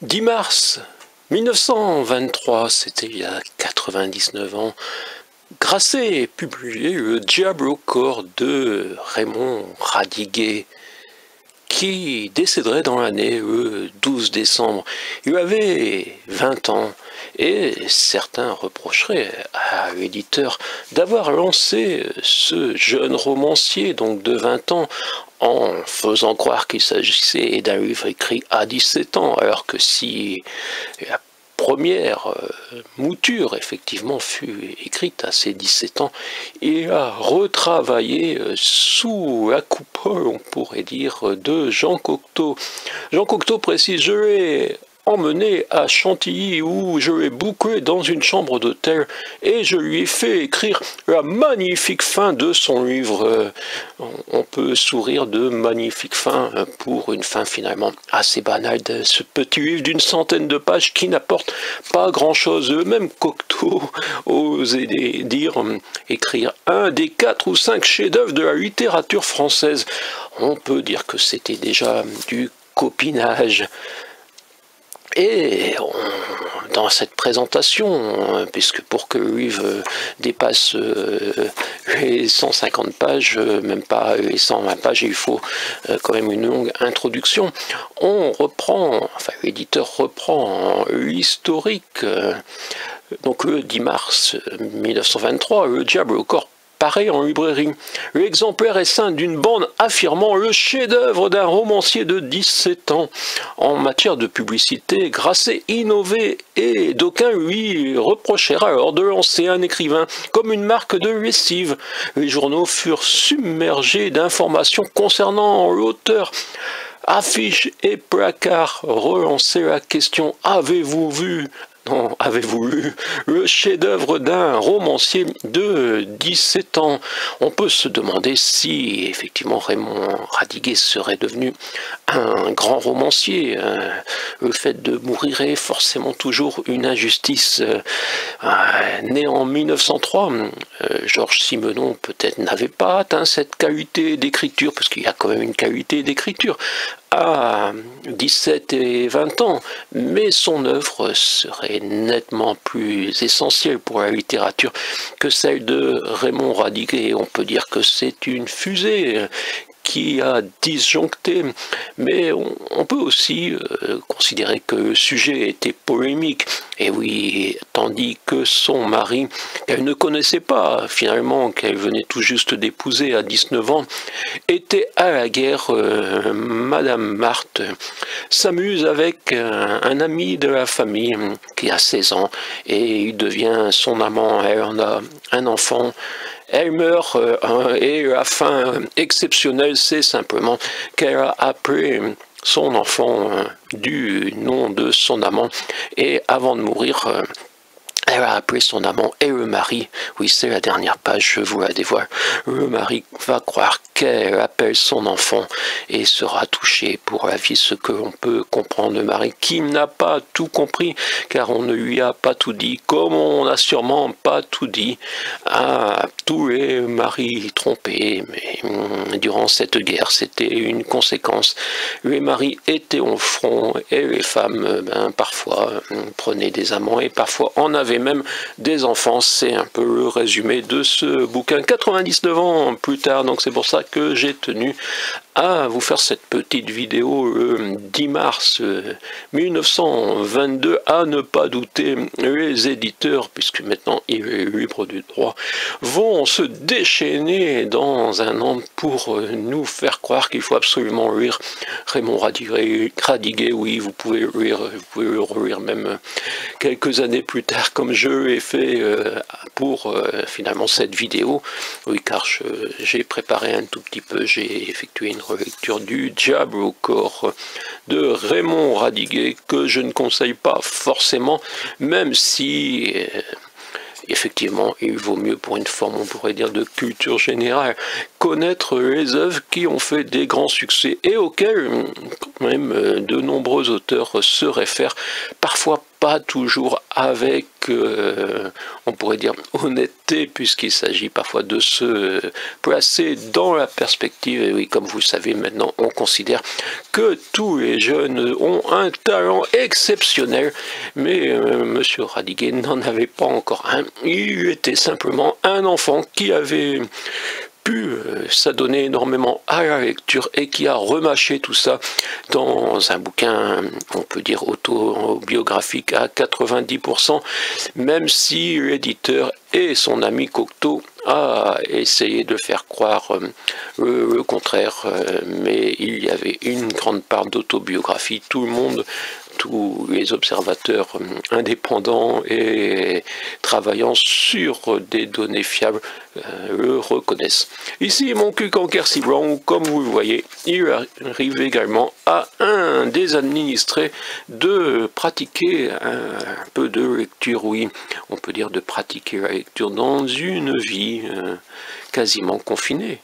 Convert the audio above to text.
10 mars 1923, c'était il y a 99 ans, Grasset publié le Diable au corps de Raymond Radiguet, qui décéderait dans l'année le 12 décembre. Il avait 20 ans et certains reprocheraient à l'éditeur d'avoir lancé ce jeune romancier donc de 20 ans en faisant croire qu'il s'agissait d'un livre écrit à 17 ans, alors que si la première mouture effectivement fut écrite à ses 17 ans, il a retravaillé sous la coupole, on pourrait dire, de Jean Cocteau. Jean Cocteau précise: je l'ai emmené à Chantilly où je l'ai bouclé dans une chambre d'hôtel et je lui ai fait écrire la magnifique fin de son livre. On peut sourire de magnifique fin pour une fin finalement assez banale de ce petit livre d'une centaine de pages qui n'apporte pas grand chose. Même Cocteau osait dire écrire un des 4 ou 5 chefs-d'œuvre de la littérature française. On peut dire que c'était déjà du copinage. Et dans cette présentation, puisque pour que le livre dépasse les 150 pages, même pas les 120 pages, il faut quand même une longue introduction, on reprend, enfin l'éditeur reprend l'historique. Donc le 10 mars 1923, Le Diable au corps paraît en librairie. L'exemplaire est ceint d'une bande affirmant le chef-d'œuvre d'un romancier de 17 ans. En matière de publicité, Grasset innovait et d'aucuns lui reprochèrent alors de lancer un écrivain comme une marque de lessive. Les journaux furent submergés d'informations concernant l'auteur. Affiches et placards relançaient la question: avez-vous vu? Non, avez-vous lu le chef-d'œuvre d'un romancier de 17 ans? On peut se demander si effectivement Raymond Radiguet serait devenu un grand romancier. Le fait de mourir est forcément toujours une injustice. Né en 1903, Georges Simenon peut-être n'avait pas atteint cette qualité d'écriture, parce qu'il y a quand même une qualité d'écriture à 17 et 20 ans, mais son œuvre serait nettement plus essentielle pour la littérature que celle de Raymond Radiguet. On peut dire que c'est une fusée qui a disjoncté, mais on peut aussi considérer que le sujet était polémique. Et oui, tandis que son mari, qu'elle ne connaissait pas finalement, qu'elle venait tout juste d'épouser à 19 ans, était à la guerre, Madame Marthe s'amuse avec un ami de la famille qui a 16 ans et il devient son amant. Elle en a un enfant. Elle meurt et la fin exceptionnelle, c'est simplement qu'elle a appelé son enfant du nom de son amant et avant de mourir, elle a appelé son amant et le mari. Oui, c'est la dernière page, je vous la dévoile. Le mari va croire qu'elle appelle son enfant et sera touché pour la vie, ce que l'on peut comprendre. Le mari qui n'a pas tout compris, car on ne lui a pas tout dit, comme on n'a sûrement pas tout dit à tous les maris trompés. Mais durant cette guerre, c'était une conséquence. Les maris étaient au front et les femmes, parfois, prenaient des amants et parfois en avaient même des enfants. C'est un peu le résumé de ce bouquin 99 ans plus tard, donc c'est pour ça que j'ai tenu à vous faire cette petite vidéo le 10 mars 1922. À ne pas douter, les éditeurs, puisque maintenant il est libre du droit, vont se déchaîner dans un an pour nous faire croire qu'il faut absolument lire Raymond Radiguet. Oui, vous pouvez le relire même quelques années plus tard, comme je l'ai fait pour finalement cette vidéo. Oui, car j'ai préparé un tout petit peu, j'ai effectué une relecture du Diable au corps de Raymond Radiguet, que je ne conseille pas forcément, même si effectivement il vaut mieux pour une forme, on pourrait dire, de culture générale, connaître les œuvres qui ont fait des grands succès et auxquelles même de nombreux auteurs se réfèrent, parfois pas toujours avec, on pourrait dire, honnêteté, puisqu'il s'agit parfois de se placer dans la perspective. Et oui, comme vous le savez, maintenant, on considère que tous les jeunes ont un talent exceptionnel, mais Monsieur Radiguet n'en avait pas encore un. Il était simplement un enfant qui avait pu s'adonner énormément à la lecture et qui a remâché tout ça dans un bouquin, on peut dire autobiographique à 90%, même si l'éditeur et son ami Cocteau a essayé de faire croire le contraire, mais il y avait une grande part d'autobiographie. Tout le monde, tous les observateurs indépendants et travaillant sur des données fiables le reconnaissent. Ici, mon cul canker si blanc, comme vous le voyez, il arrive également à un des administrés de pratiquer un peu de lecture, oui, on peut dire de pratiquer la lecture dans une vie quasiment confinée.